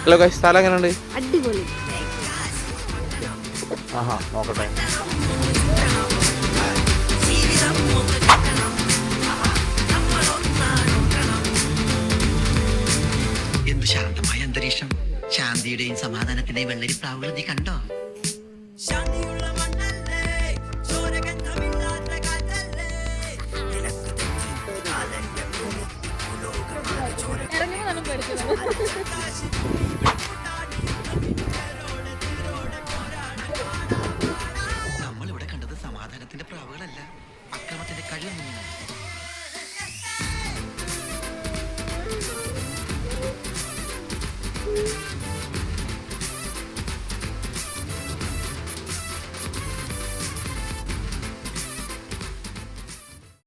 Hello guys, സ്ഥലം എങ്ങനെയുണ്ട്? അടിപൊളി. ആഹാ, നോക്കട്ടെ. എന്ത് ശാന്തമായ അന്തരീക്ഷം, ശാന്തിയുടെയും സമാധാനത്തിന്റെയും വെള്ളരിപ്രാവുകൾ നീ കണ്ടോ? ഇറങ്ങി